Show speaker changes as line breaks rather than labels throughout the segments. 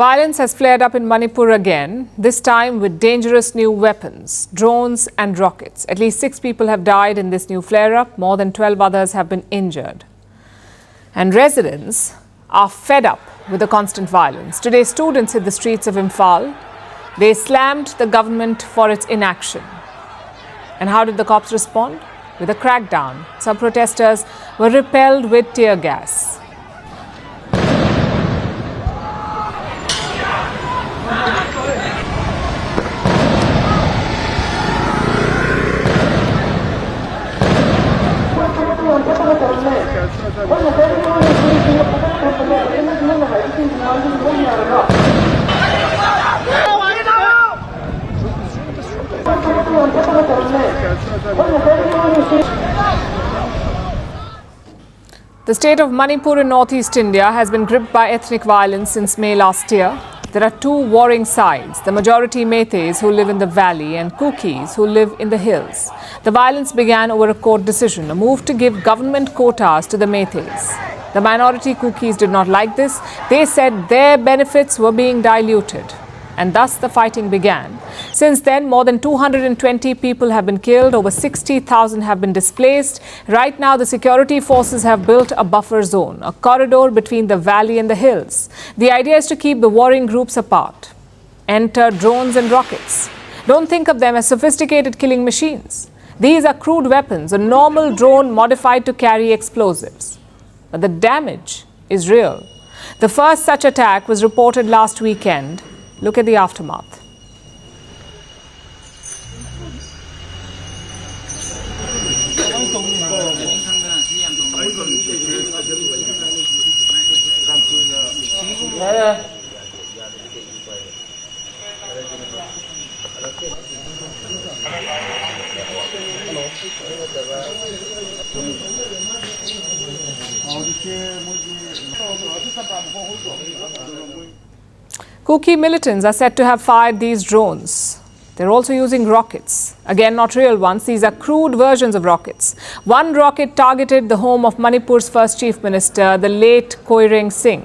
Violence has flared up in Manipur again, this time with dangerous new weapons, drones and rockets. At least 6 people have died in this new flare-up. More than 12 others have been injured. And residents are fed up with the constant violence. Today, students hit the streets of Imphal. They slammed the government for its inaction. And how did the cops respond? With a crackdown. Some protesters were repelled with tear gas. The state of Manipur in northeast India has been gripped by ethnic violence since May last year. There are 2 warring sides, the majority Meiteis who live in the valley and Kukis who live in the hills. The violence began over a court decision, a move to give government quotas to the Meiteis. The minority Kukis did not like this. They said their benefits were being diluted. And thus the fighting began. Since then, more than 220 people have been killed, over 60,000 have been displaced. Right now, the security forces have built a buffer zone, a corridor between the valley and the hills. The idea is to keep the warring groups apart. Enter drones and rockets. Don't think of them as sophisticated killing machines. These are crude weapons, a normal drone modified to carry explosives. But the damage is real. The first such attack was reported last weekend. Look at the aftermath. Kuki militants are said to have fired these drones. They're also using rockets. Again, not real ones. These are crude versions of rockets. One rocket targeted the home of Manipur's first chief minister, the late Koireng Singh.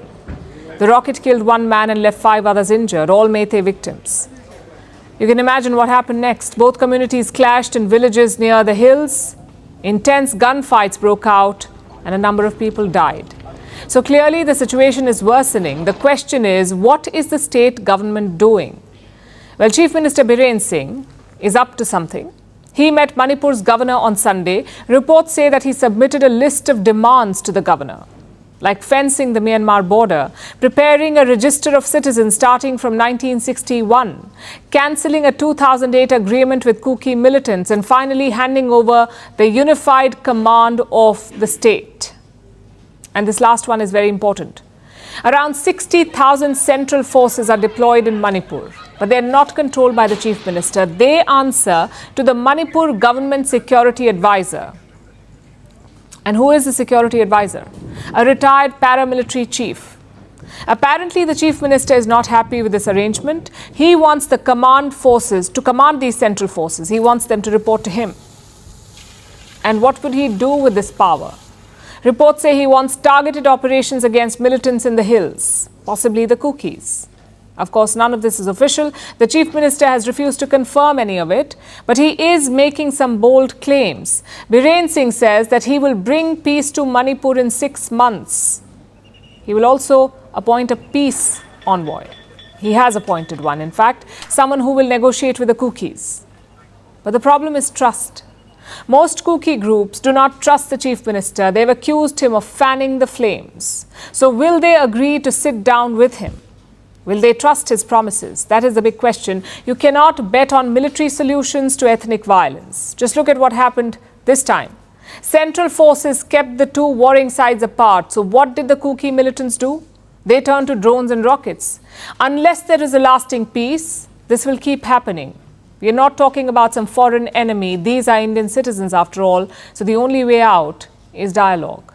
The rocket killed 1 man and left 5 others injured, all Meitei victims. You can imagine what happened next. Both communities clashed in villages near the hills. Intense gunfights broke out and a number of people died. So clearly the situation is worsening. The question is, what is the state government doing? Well, Chief Minister Biren Singh is up to something. He met Manipur's governor on Sunday. Reports say that he submitted a list of demands to the governor, like fencing the Myanmar border, preparing a register of citizens starting from 1961, cancelling a 2008 agreement with Kuki militants, and finally handing over the unified command of the state. And this last one is very important. Around 60,000 central forces are deployed in Manipur, but they're not controlled by the chief minister. They answer to the Manipur government security advisor. And who is the security advisor? A retired paramilitary chief. Apparently, the chief minister is not happy with this arrangement. He wants the command forces to command these central forces. He wants them to report to him. And what would he do with this power? Reports say he wants targeted operations against militants in the hills, possibly the Kukis. Of course, none of this is official. The chief minister has refused to confirm any of it, but he is making some bold claims. Biren Singh says that he will bring peace to Manipur in 6 months. He will also appoint a peace envoy. He has appointed one, in fact, someone who will negotiate with the Kukis. But the problem is trust. Most Kuki groups do not trust the chief minister. They've accused him of fanning the flames. So will they agree to sit down with him? Will they trust his promises? That is the big question. You cannot bet on military solutions to ethnic violence. Just look at what happened this time. Central forces kept the 2 warring sides apart. So what did the Kuki militants do? They turned to drones and rockets. Unless there is a lasting peace, this will keep happening. We are not talking about some foreign enemy. These are Indian citizens after all. So the only way out is dialogue.